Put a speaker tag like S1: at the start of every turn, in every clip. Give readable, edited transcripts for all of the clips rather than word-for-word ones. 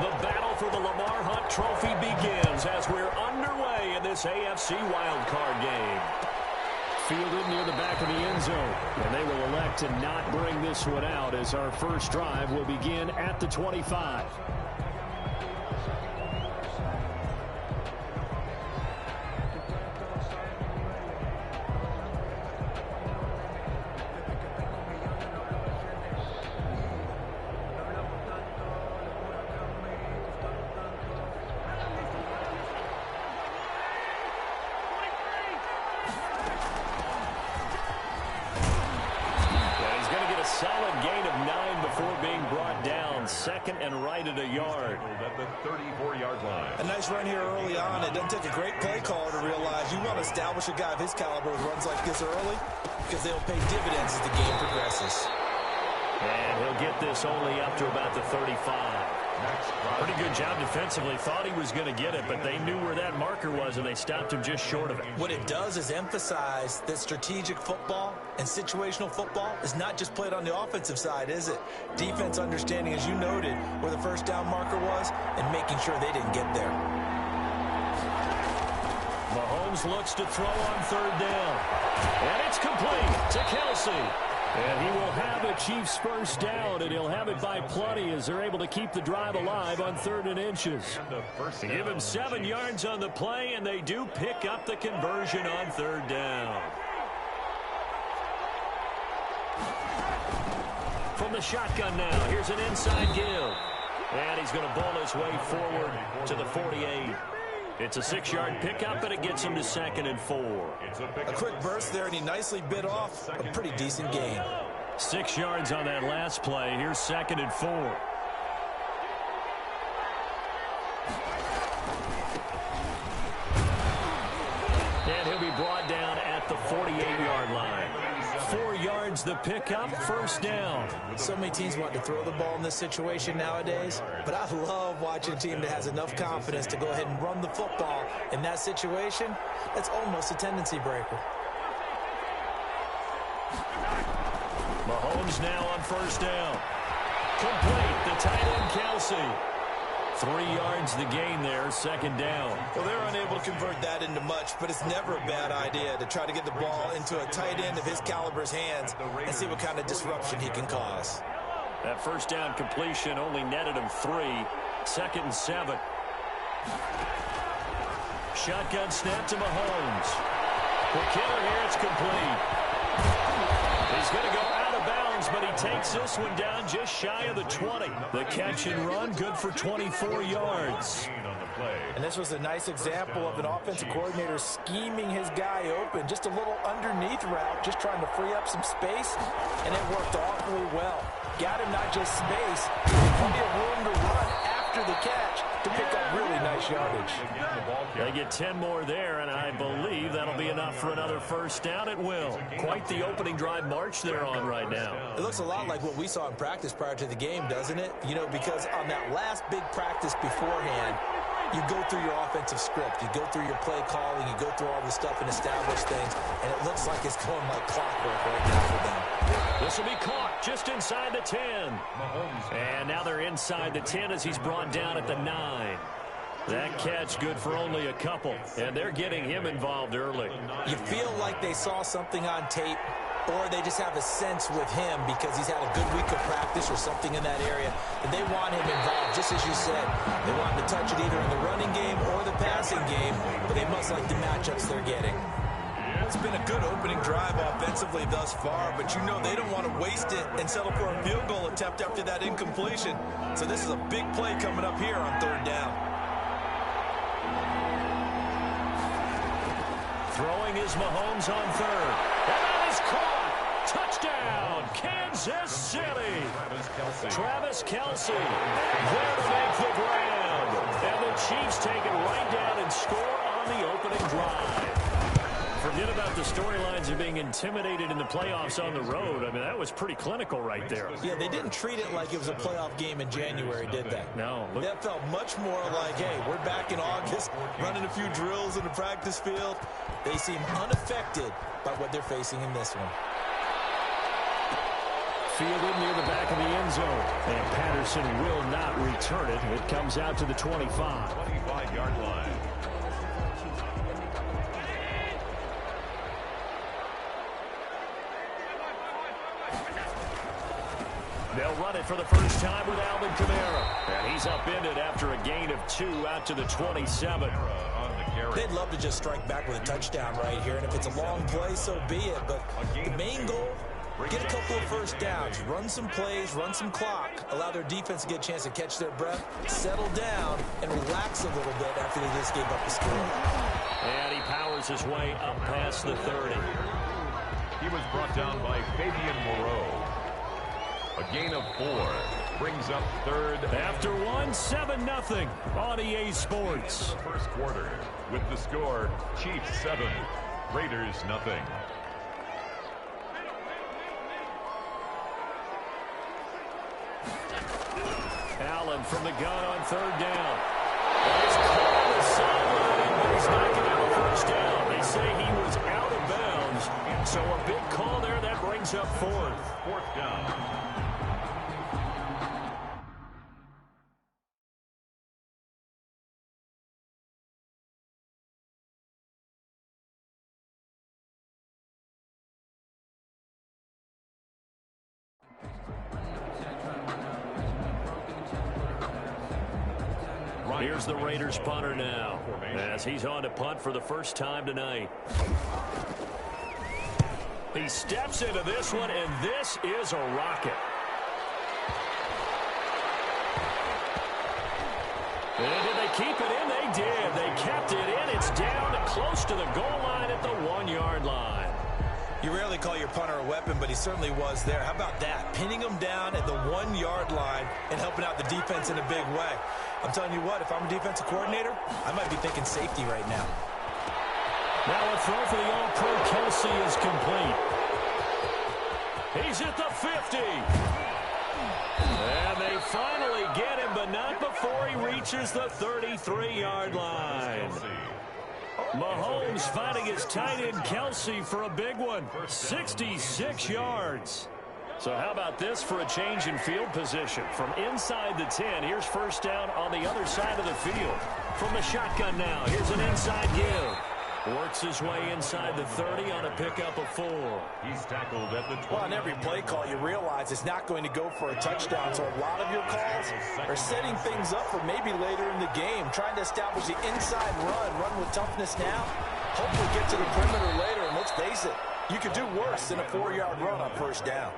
S1: The battle for the Lamar Hunt Trophy begins as we're underway in this AFC Wildcard game. Fielded near the back of the end zone, and they will elect to not bring this one out as our first drive will begin at the 25.
S2: Solid gain of 9 before being brought down. Second and right at a yard.
S3: At the 34-yard line.
S4: A nice run here early on. It doesn't take a great play caller to realize you want to establish a guy of his caliber with runs like this early because they'll pay dividends as the game progresses.
S2: And he'll get this only up to about the 35.
S1: Pretty good job defensively. Thought he was going to get it, but they knew where that marker was, and they stopped him just short of it.
S4: What it does is emphasize that strategic football and situational football is not just played on the offensive side, is it? Defense understanding, as you noted, where the first down marker was and making sure they didn't get there.
S1: Mahomes looks to throw on third down. And it's complete to Kelsey. And he will have a Chiefs first down, and he'll have it by plenty as they're able to keep the drive alive on 3rd and inches. They give him 7 yards on the play, and they do pick up the conversion on 3rd down. From the shotgun now, here's an inside give. And he's going to bowl his way forward to the 48. It's a 6-yard pickup, and it gets him to 2nd and 4.
S4: A quick burst there, and he nicely bit off a pretty decent gain.
S1: 6 yards on that last play. Here's 2nd and 4. And he'll be brought down at the 48-yard line. 4 yards the pickup, first down.
S4: So many teams want to throw the ball in this situation nowadays, but I love watching a team that has enough confidence to go ahead and run the football in that situation. That's almost a tendency breaker.
S1: Mahomes now on first down. Complete, the tight end Kelsey. 3 yards the gain there, 2nd down.
S4: Well, they're unable to convert that into much, but it's never a bad idea to try to get the ball into a tight end of his caliber's hands and see what kind of disruption he can cause.
S1: That first down completion only netted him 3. 2nd and 7. Shotgun snap to Mahomes. The killer here, it's complete. He's going to go out of bounds, but he takes this one down just shy of the 20. The catch and run, good for 24 yards.
S4: And this was a nice example of an offensive coordinator scheming his guy open. Just a little underneath route, just trying to free up some space, and it worked awfully well. Got him not just space, plenty of room to run after the catch to pick up really nice yardage.
S1: They get 10 more there, and I believe that'll be enough for another first down. It will. Quite the opening drive march they're on right now.
S4: It looks a lot like what we saw in practice prior to the game, doesn't it? You know, because on that last big practice beforehand, you go through your offensive script, you go through your play calling, you go through all the stuff and establish things, and it looks like it's going like clockwork right now for them.
S1: This will be caught just inside the 10. And now they're inside the 10 as he's brought down at the 9. That catch good for only a couple, and they're getting him involved early.
S4: You feel like they saw something on tape, or they just have a sense with him because he's had a good week of practice or something in that area, and they want him involved, just as you said. They want him to touch it either in the running game or the passing game, but they must like the matchups they're getting. It's been a good opening drive offensively thus far, but you know they don't want to waste it and settle for a field goal attempt after that incompletion. So this is a big play coming up here on 3rd down.
S1: Throwing is Mahomes on 3rd. And that is caught. Touchdown, Kansas City. Travis Kelce there to make the grab. And the Chiefs take it right down and score on the opening drive. Forget about the storylines of being intimidated in the playoffs on the road. I mean, that was pretty clinical right there.
S4: Yeah, they didn't treat it like it was a playoff game in January, did they?
S1: No.
S4: That felt much more like, hey, we're back in August, running a few drills in the practice field. They seem unaffected by what they're facing in this one.
S2: fielded near the back of the end zone. And Patterson will not return it. It comes out to the 25.
S3: 25-yard line.
S2: They'll run it for the first time with Alvin Kamara. And he's upended after a gain of 2 out to the 27.
S4: They'd love to just strike back with a touchdown right here. And if it's a long play, so be it. But the main goal, get a couple of first downs, run some plays, run some clock, allow their defense to get a chance to catch their breath, settle down, and relax a little bit after they just gave up the score.
S2: And he powers his way up past the 30.
S3: He was brought down by Fabian Moreau. A gain of 4 brings up third.
S2: After 7-0 on EA Sports.
S3: First quarter with the score, Chiefs 7, Raiders nothing.
S2: Allen from the gun on third down. He's caught the sideline, but he's not going to have a first down. They say he was out of bounds. So a big call there that brings up fourth
S3: down.
S2: Here's the Raiders punter now, as he's on to punt for the first time tonight. He steps into this one, and this is a rocket. And did they keep it in? They did. They kept it in. It's down to close to the goal line at the 1-yard line.
S4: You rarely call your punter a weapon, but he certainly was there. How about that? Pinning him down at the 1-yard line and helping out the defense in a big way. I'm telling you what, if I'm a defensive coordinator, I might be thinking safety right now.
S2: Now a throw for the All-Pro Kelsey is complete. He's at the 50. And they finally get him, but not before he reaches the 33-yard line. Mahomes finding his tight end Kelsey for a big one. 66 yards. So how about this for a change in field position? From inside the 10, here's first down on the other side of the field. From the shotgun now, here's an inside give. Works his way inside the 30 on a pickup of 4.
S3: He's tackled at the 20.
S4: Well, on every play call, you realize it's not going to go for a touchdown. So a lot of your calls are setting things up for maybe later in the game, trying to establish the inside run with toughness now. Hopefully get to the perimeter later, and let's face it, you could do worse than a 4-yard run on first down.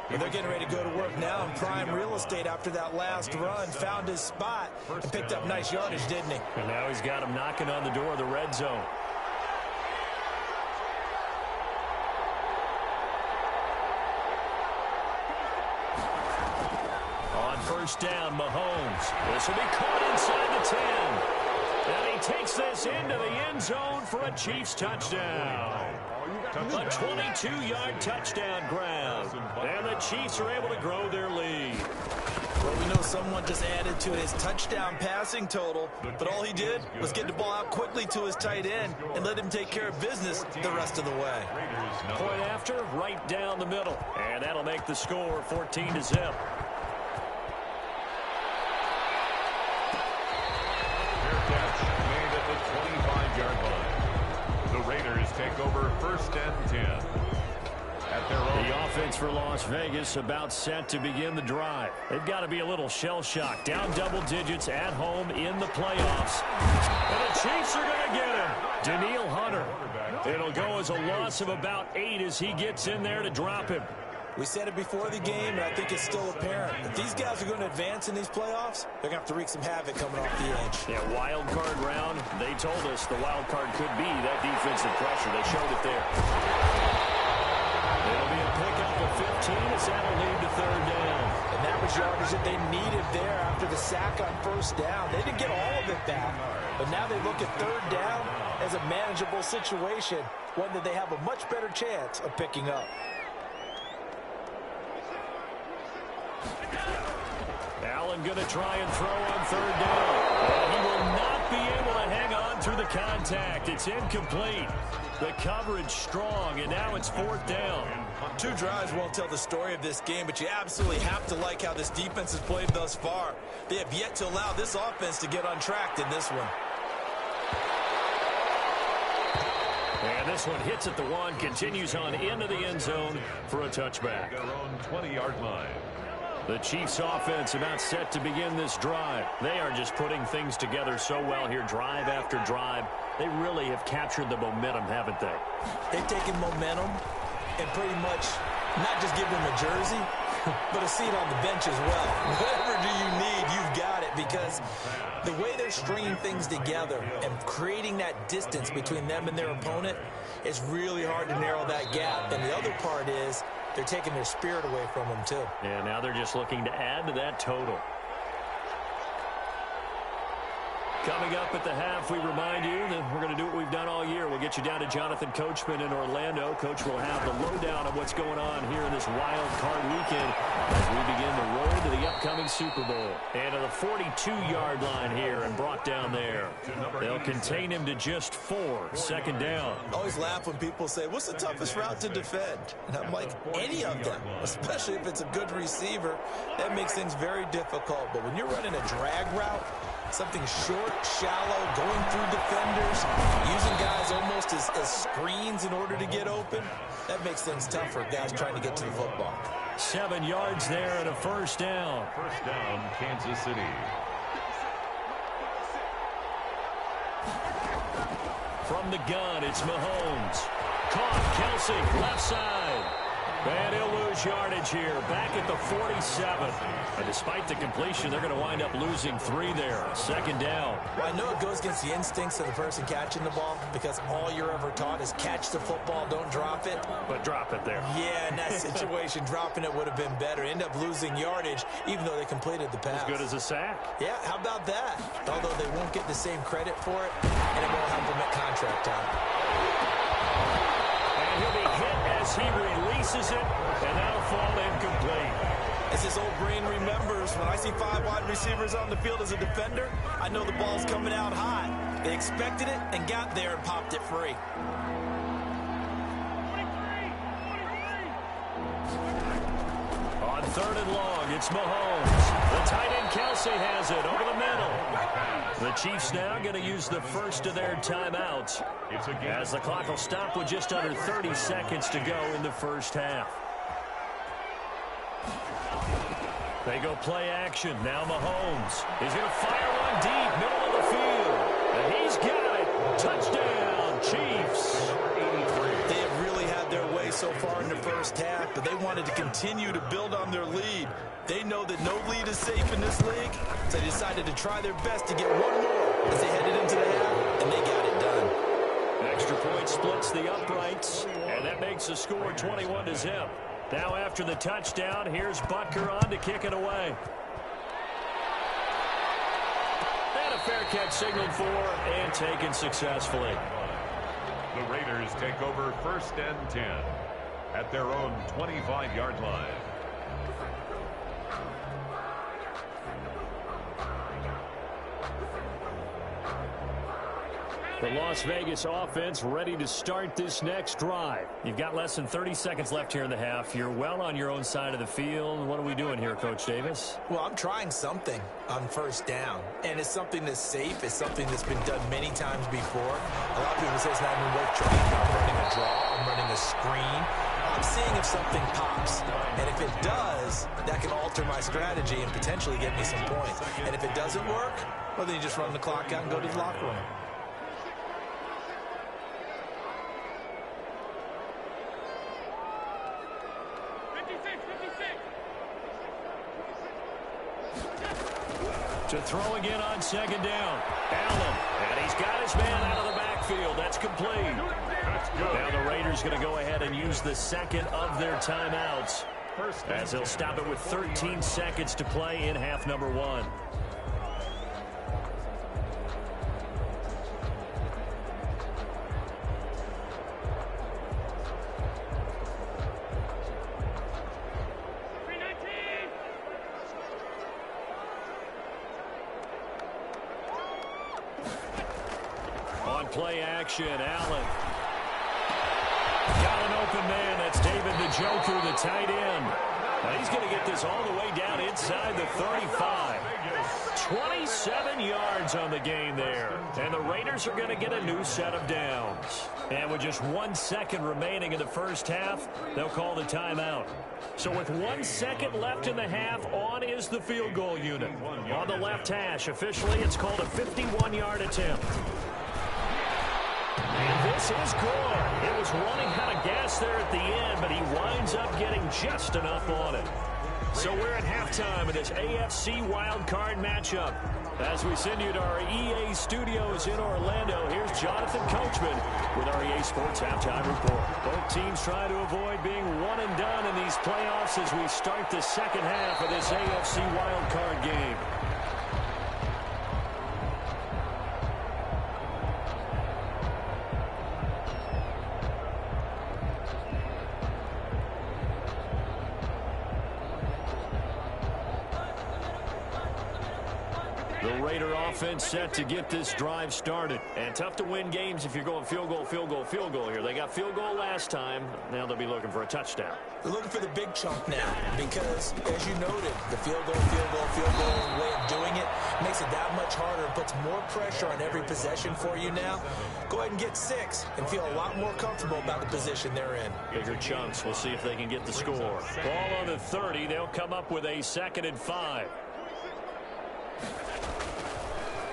S4: But they're getting ready to go to work now in prime real estate after that last run. Found his spot and picked up nice yardage, didn't he?
S2: And now he's got him knocking on the door of the red zone. On first down, Mahomes. This will be caught inside the 10. And he takes this into the end zone for a Chiefs touchdown. A 22-yard touchdown grab. And the Chiefs are able to grow their lead.
S4: Well, we know someone just added to his touchdown passing total, but all he did was get the ball out quickly to his tight end and let him take care of business the rest of the way.
S2: Point after, right down the middle. And that'll make the score 14-0.
S3: Made at the 25-yard line. The Raiders take over first and 10. At their own.
S2: The offense for Las Vegas about set to begin the drive. They've got to be a little shell-shocked. Down double digits at home in the playoffs. And the Chiefs are going to get him. Danielle Hunter. It'll go as a loss of about 8 as he gets in there to drop him.
S4: We said it before the game, and I think it's still apparent. If these guys are going to advance in these playoffs, they're going to have to wreak some havoc coming off the edge.
S2: Yeah, wild card round. They told us the wild card could be that defensive pressure. They showed it there. It'll be a pickup of 15 as that'll lead to third down.
S4: And that was yardage that they needed there after the sack on first down. They didn't get all of it back, but now they look at third down as a manageable situation, one that they have a much better chance of picking up.
S2: Allen going to try and throw on third down. And he will not be able to hang on through the contact. It's incomplete. The coverage strong, and now it's 4th down.
S4: 2 drives won't tell the story of this game, but you absolutely have to like how this defense has played thus far. They have yet to allow this offense to get untracked in this one.
S2: And this one hits at the 1, continues on into the end zone for a touchback.
S3: Their own 20-yard line.
S2: The Chiefs offense about set to begin this drive. They are just putting things together so well here, drive after drive. They really have captured the momentum, haven't they?
S4: They've taken momentum and pretty much not just given them a jersey, but a seat on the bench as well. Whatever do you need, you've got it, because the way they're stringing things together and creating that distance between them and their opponent, it's really hard to narrow that gap. And the other part is they're taking their spirit away from them, too.
S2: Yeah, now they're just looking to add to that total. Coming up at the half, we remind you that we're going to do what we've done all year. We'll get you down to Jonathan Coachman in Orlando. Coach will have the lowdown of what's going on here in this wild card weekend as we begin the road to the upcoming Super Bowl. And to the 42-yard line here and brought down there. They'll contain him to just 4, 2nd down.
S4: I always laugh when people say, what's the toughest route to defend? And I'm like, any of them, especially if it's a good receiver. That makes things very difficult. But when you're running a drag route, something short, shallow, going through defenders, using guys almost as screens in order to get open, that makes things tough for guys trying to get to the football.
S2: 7 yards there and a 1st down.
S3: 1st down, Kansas City.
S2: From the gun, it's Mahomes. Caught, Kelsey, left side. And he'll lose yardage here, back at the 47. And despite the completion, they're going to wind up losing 3 there. 2nd down.
S4: Well, I know it goes against the instincts of the person catching the ball, because all you're ever taught is catch the football, don't drop it.
S2: But drop it there.
S4: Yeah, in that situation, dropping it would have been better. End up losing yardage, even though they completed the pass.
S2: As good as a sack.
S4: Yeah, how about that? Although they won't get the same credit for it, and it won't help them at contract time.
S2: And he'll be hit as he releases it, and that'll fall incomplete.
S4: As his old brain remembers, when I see 5 wide receivers on the field as a defender, I know the ball's coming out high. They expected it and got there and popped it free.
S2: On 3rd and long, it's Mahomes. The tight end Kelsey has it over the middle. The Chiefs now going to use the first of their timeouts as the clock will stop with just under 30 seconds to go in the first half. They go play action. Now Mahomes. He's going to fire one deep, middle of the field. And he's got it. Touchdown, Chiefs.
S4: They have really had their way so far in the first half, but they wanted to continue to build on their lead. They know that no lead is safe in this league, so they decided to try their best to get one more as they headed into the half, and they got it done.
S2: Extra point splits the uprights, and that makes the score 21-0. Now after the touchdown, here's Butker on to kick it away. And a fair catch signaled for and taken successfully.
S3: The Raiders take over 1st and 10 at their own 25-yard line.
S2: The Las Vegas offense ready to start this next drive. You've got less than 30 seconds left here in the half. You're well on your own side of the field. What are we doing here, Coach Davis?
S4: Well, I'm trying something on 1st down, and it's something that's safe. It's something that's been done many times before. A lot of people say it's not even worth trying. I'm running a draw. I'm running a screen. I'm seeing if something pops, and if it does, that can alter my strategy and potentially get me some points. And if it doesn't work, well, then you just run the clock out and go to the locker room.
S2: To throw again on 2nd down. Allen, and he's got his man out of the backfield. That's complete. Now the Raiders going to go ahead and use the 2nd of their timeouts as they'll stop it with 13 seconds to play in half number 1. play action. Allen. Got an open man. That's David Njoku, the tight end. Now he's going to get this all the way down inside the 35. 27 yards on the gain there. And the Raiders are going to get a new set of downs. And with just 1 second remaining in the first half, they'll call the timeout. So with 1 second left in the half, on is the field goal unit. On the left hash, officially, it's called a 51-yard attempt. And this is good. It was running out of gas there at the end, but he winds up getting just enough on it. So we're at halftime of this AFC Wildcard matchup. As we send you to our EA studios in Orlando, here's Jonathan Coachman with our EA Sports Halftime Report. Both teams trying to avoid being one and done in these playoffs as we start the second half of this AFC Wildcard game. The Raider offense set to get this drive started. And tough to win games if you're going field goal, field goal, field goal here. They got field goal last time. Now they'll be looking for a touchdown.
S4: They're looking for the big chunk now because, as you noted, the field goal way of doing it makes it that much harder and puts more pressure on every possession for you now. Go ahead and get 6 and feel a lot more comfortable about the position they're in.
S2: Bigger chunks. We'll see if they can get the score. Ball on the 30. They'll come up with a 2nd and 5.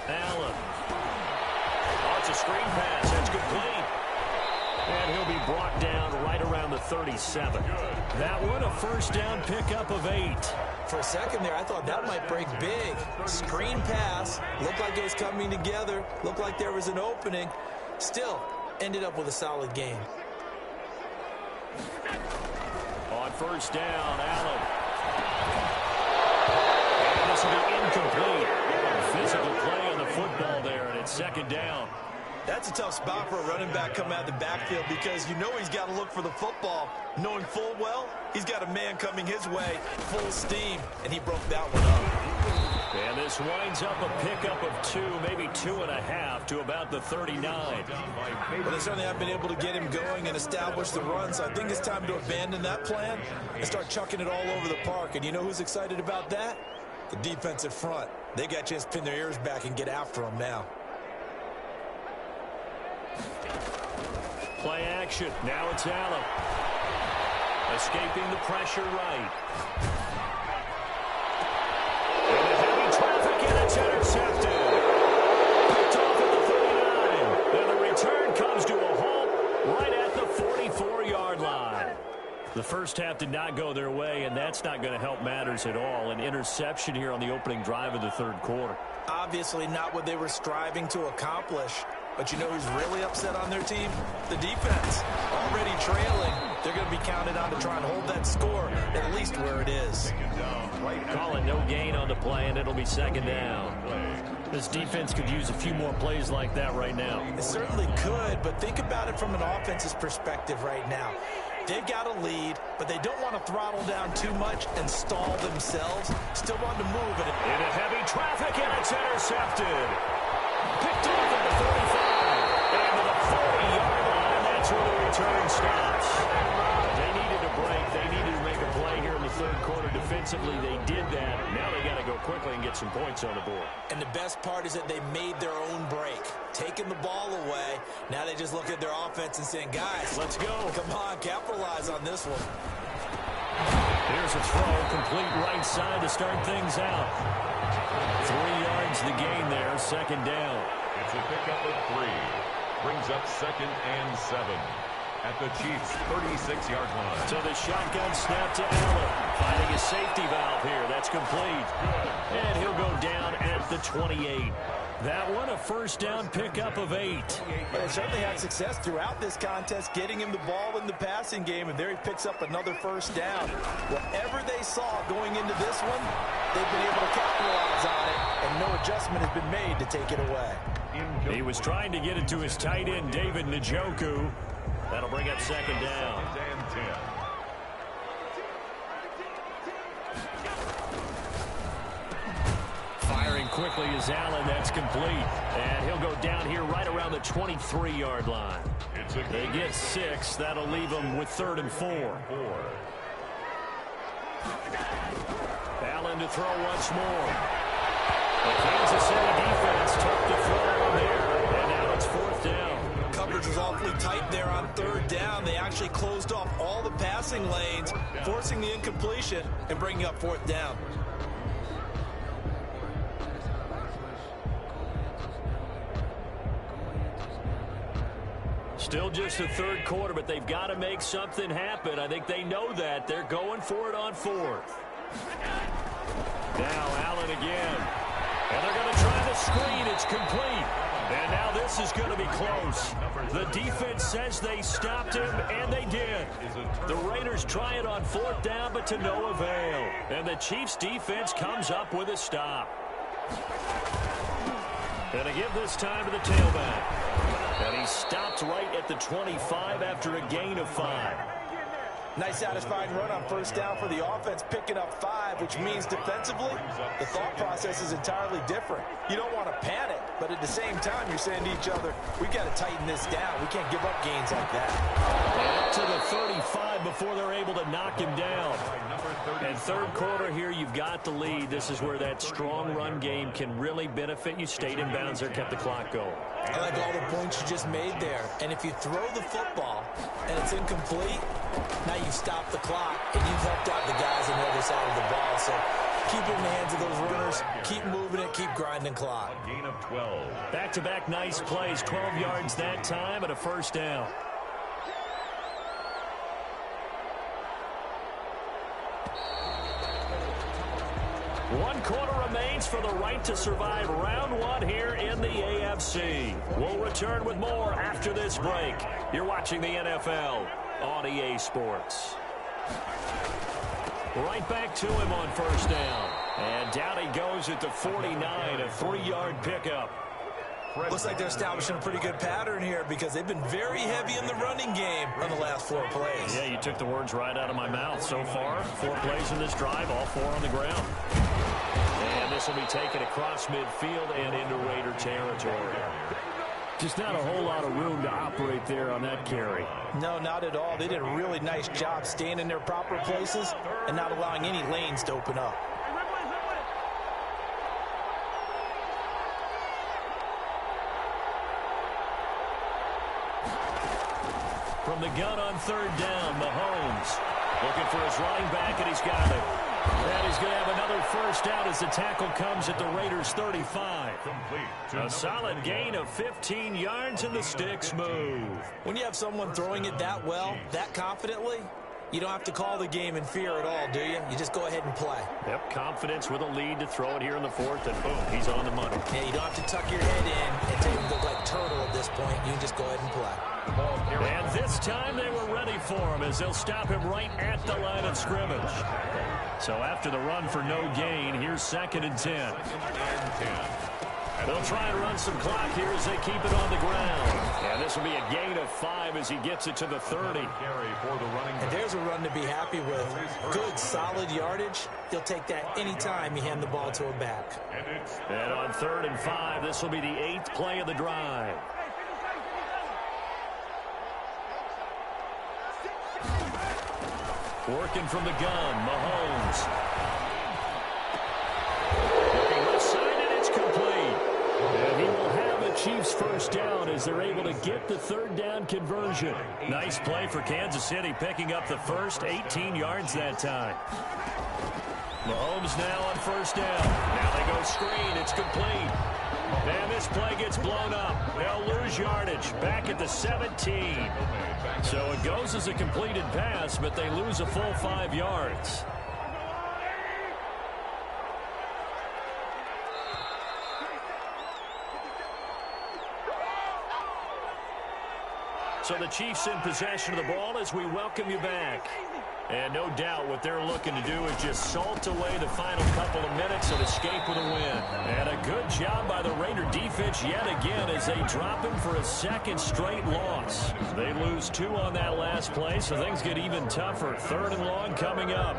S2: Allen. Oh, it's a screen pass. That's complete. And he'll be brought down right around the 37. That one a first down pickup of 8.
S4: For a second there, I thought that might break big. Screen pass. Looked like it was coming together. Looked like there was an opening. Still, ended up with a solid game.
S2: On first down, Allen. And this will be incomplete. Physical play on the football there, and it's 2nd down.
S4: That's a tough spot for a running back coming out of the backfield because you know he's got to look for the football, knowing full well he's got a man coming his way, full steam, and he broke that one up.
S2: And this winds up a pickup of 2, maybe 2.5 to about the 39.
S4: Well, they certainly have been able to get him going and establish the run, so I think it's time to abandon that plan and start chucking it all over the park. And you know who's excited about that? The defensive front. They got a chance to pin their ears back and get after him now.
S2: Play action. Now it's Allen. Escaping the pressure right. And a heavy traffic, and it's intercepted. Picked off at the 39. And the return comes to a halt right at the 44-yard line. The first half did not go their way, and that's not going to help matters at all. An interception here on the opening drive of the 3rd quarter.
S4: Obviously not what they were striving to accomplish. But you know who's really upset on their team? The defense. Already trailing. They're going to be counted on to try and hold that score at least where it is.
S2: Call it no gain on the play, and it'll be 2nd down. This defense could use a few more plays like that right now.
S4: It certainly could, but think about it from an offense's perspective right now. They've got a lead, but they don't want to throttle down too much and stall themselves. Still want to move it.
S2: Into heavy traffic, and it's intercepted. Picked off at the 45. And to the 40-yard line, that's where the return stops. They needed a break. They needed to make a play here in the 3rd quarter. Defensively, they did that. Now they got to go quickly and get some points on the board.
S4: And the best part is that they made their own break. Taking the ball away. Now they just look at their offense and saying, guys,
S2: let's go.
S4: Come on, capitalize on this one.
S2: Here's a throw, complete right side to start things out. 3 yards the gain there, 2nd down.
S3: It's a pickup of 3. Brings up 2nd and 7 at the Chiefs' 36-yard line.
S2: So the shotgun snap to Allen. Finding a safety valve here. That's complete. And he'll go down at the 28. That one a first down pickup of 8.
S4: They certainly had success throughout this contest getting him the ball in the passing game, and there he picks up another first down. Whatever they saw going into this one, they've been able to capitalize on it, and no adjustment has been made to take it away.
S2: He was trying to get it to his tight end, David Njoku. That'll bring up 2nd down.
S3: And 10.
S2: Firing quickly as Allen. That's complete. And he'll go down here right around the 23-yard line. They get 6. That'll leave them with 3rd and 4. Allen to throw once more. The Kansas City defense tough to throw on there. And now it's 4th down.
S4: Coverage was awfully tight there on 3rd down. They actually closed off all the passing lanes, forcing the incompletion and bringing up 4th down.
S2: Still just the 3rd quarter, but they've got to make something happen. I think they know that. They're going for it on 4th. Now Allen again. And they're going to try the screen. It's complete. And now this is going to be close. The defense says they stopped him, and they did. The Raiders try it on 4th down, but to no avail. And the Chiefs defense comes up with a stop. And they give this time to the tailback. And he stopped right at the 25 after a gain of 5.
S4: Nice satisfying run on 1st down for the offense, picking up 5, which means defensively, the thought process is entirely different. You don't want to panic, but at the same time, you're saying to each other, we've got to tighten this down. We can't give up gains like that.
S2: And up to the 35 before they're able to knock him down. And 3rd quarter here, you've got the lead. This is where that strong run game can really benefit you. Stayed in bounds there, kept the clock going.
S4: I like all the points you just made there. And if you throw the football and it's incomplete, now you've stopped the clock and you've helped out the guys on the other side of the ball. So keep it in the hands of those runners. Keep moving it. Keep grinding clock.
S3: Gain of 12.
S2: Back-to-back nice plays. 12 yards that time and a 1st down. One quarter remains for the right to survive round 1 here in the AFC. We'll return with more after this break. You're watching the NFL on EA Sports. Right back to him on 1st down. And down he goes at the 49, a 3-yard pickup.
S4: Looks like they're establishing a pretty good pattern here because they've been very heavy in the running game on the last 4 plays.
S2: Yeah, you took the words right out of my mouth. So far, 4 plays in this drive, all 4 on the ground. And this will be taken across midfield and into Raider territory. Just not a whole lot of room to operate there on that carry.
S4: No, not at all. They did a really nice job staying in their proper places and not allowing any lanes to open up.
S2: From the gun on 3rd down, Mahomes looking for his running back, and he's got it. And he's going to have another 1st down as the tackle comes at the Raiders' 35. A solid gain of 15 yards, and the sticks move.
S4: When you have someone throwing it that well, that confidently, you don't have to call the game in fear at all, do you? You just go ahead and play.
S2: Yep, confidence with a lead to throw it here in the 4th, and boom, he's on the money.
S4: Yeah, you don't have to tuck your head in and take him look like turtle at this point. You can just go ahead and play.
S2: And this time they were ready for him as they'll stop him right at the line of scrimmage. So after the run for no gain, here's 2nd and 10. They'll try and run some clock here as they keep it on the ground. And this will be a gain of 5 as he gets it to the 30.
S4: And there's a run to be happy with. Good, solid yardage. He'll take that anytime you hand the ball to a back.
S2: And on 3rd and 5, this will be the 8th play of the drive. Working from the gun, Mahomes. Looking left side, and it's complete. And he will have the Chiefs' 1st down as they're able to get the 3rd down conversion. Nice play for Kansas City, picking up the first 18 yards that time. Mahomes now on 1st down. Now they go screen. It's complete. And this play gets blown up. They'll lose yardage back at the 17. So it goes as a completed pass, but they lose a full 5 yards. So the Chiefs in possession of the ball as we welcome you back. And no doubt what they're looking to do is just salt away the final couple of minutes and escape with a win. And a good job by the Raider defense yet again as they drop him for a 2nd straight loss. They lose 2 on that last play, so things get even tougher. 3rd and long coming up.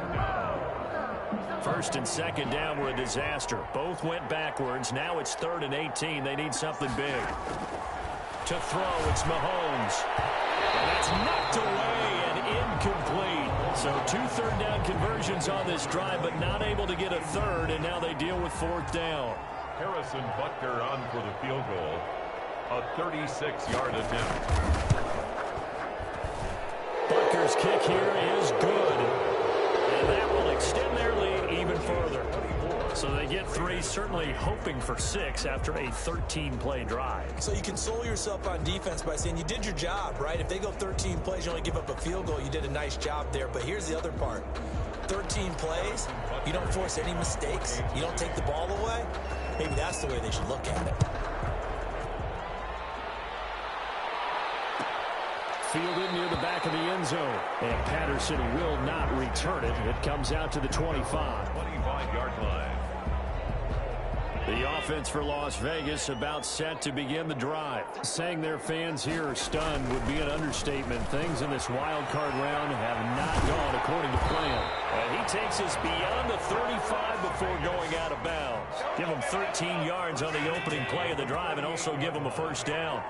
S2: First and second down were a disaster. Both went backwards. Now it's 3rd and 18. They need something big. To throw, it's Mahomes. And that's knocked away and incomplete. So 2 third down conversions on this drive, but not able to get a third, and now they deal with 4th down.
S3: Harrison Butker on for the field goal. A 36-yard attempt.
S2: Butker's kick here is good. And that will extend their lead even further. So they get 3, certainly hoping for 6 after a 13-play drive.
S4: So you console yourself on defense by saying you did your job, right? If they go 13 plays, you only give up a field goal, you did a nice job there. But here's the other part. 13 plays, you don't force any mistakes, you don't take the ball away. Maybe that's the way they should look at it.
S2: Fielded near the back of the end zone. And Patterson will not return it. It comes out to the 25.
S3: 25-yard line.
S2: The offense for Las Vegas about set to begin the drive. Saying their fans here are stunned would be an understatement. Things in this wild card round have not gone according to plan. And he takes us beyond the 35 before going out of bounds. Give him 13 yards on the opening play of the drive and also give him a first down.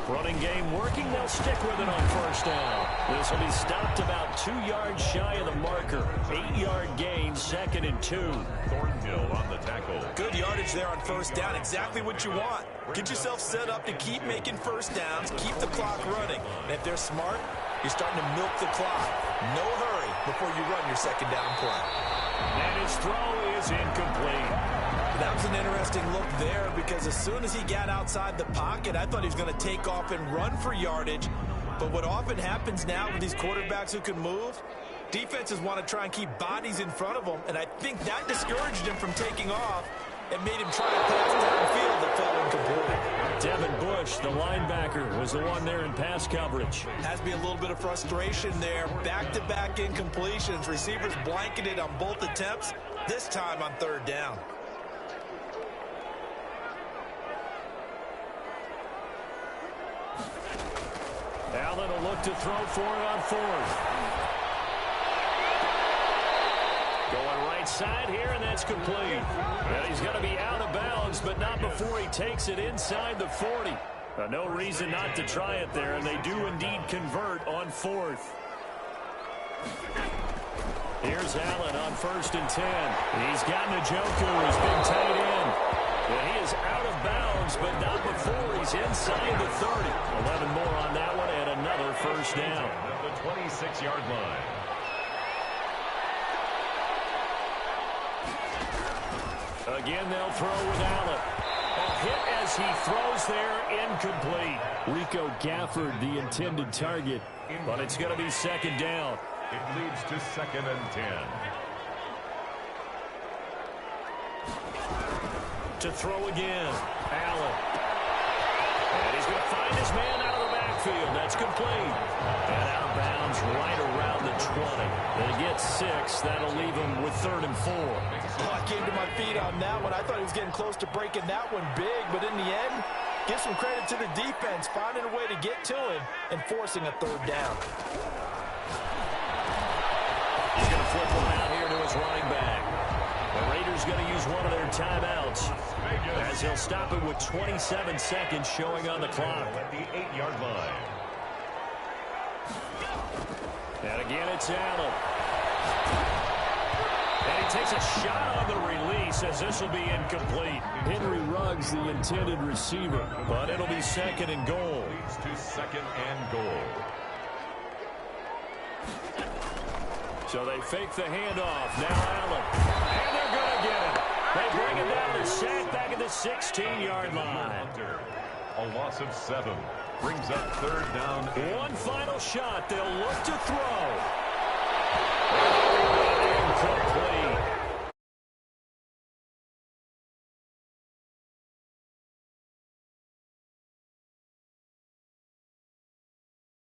S2: Running game working. They'll stick with it on first down. This will be stopped about 2 yards shy of the marker. 8-yard gain, 2nd and 2.
S3: Thornhill on the tackle.
S4: Good yardage there on first down. Exactly what you want. Get yourself set up to keep making first downs, keep the clock running. And if they're smart, you're starting to milk the clock. No hurry before you run your second down play.
S2: And his throw is incomplete.
S4: That was an interesting look there because as soon as he got outside the pocket, I thought he was going to take off and run for yardage. But what often happens now with these quarterbacks who can move, defenses want to try and keep bodies in front of them, and I think that discouraged him from taking off and made him try to pass downfield that fell incomplete.
S2: Devin Bush, the linebacker, was the one there in pass coverage.
S4: Has to be a little bit of frustration there. Back-to-back incompletions. Receivers blanketed on both attempts, this time on 3rd down.
S2: Allen will look to throw for it on 4th. Going right side here, and that's complete. Well, he's going to be out of bounds, but not before he takes it inside the 40. No reason not to try it there, and they do indeed convert on 4th. Here's Allen on 1st and 10. He's got Njoku, his big tight end. And he is out of bounds, but not before he's inside the 30. 11 more on that one, and another first down.
S3: At the 26-yard line.
S2: Again, they'll throw with Allen. A hit as he throws there, incomplete. Rico Gafford, the intended target, but it's going to be 2nd down.
S3: It leads to 2nd and 10.
S2: To throw again, Allen. And he's going to find his man out of the backfield. That's complete. And out of bounds right around the 20. They get 6. That'll leave him with 3rd and 4.
S4: Oh, I came to my feet on that one. I thought he was getting close to breaking that one big, but in the end, give some credit to the defense, finding a way to get to him and forcing a 3rd down.
S2: He's going to flip one out here to his running back. The Raiders going to use one of their timeouts as they'll stop it with 27 seconds showing on the clock.
S3: At the 8-yard line.
S2: And again, it's Allen. And he takes a shot on the release as this will be incomplete. Henry Ruggs, the intended receiver, but it'll be 2nd and goal.
S3: Leads to 2nd and goal.
S2: So they fake the handoff. Now Allen. And they're going to get him. They bring him down and sack back at the 16-yard line.
S3: A loss of 7. Brings up 3rd down.
S2: One final shot. They'll look to throw.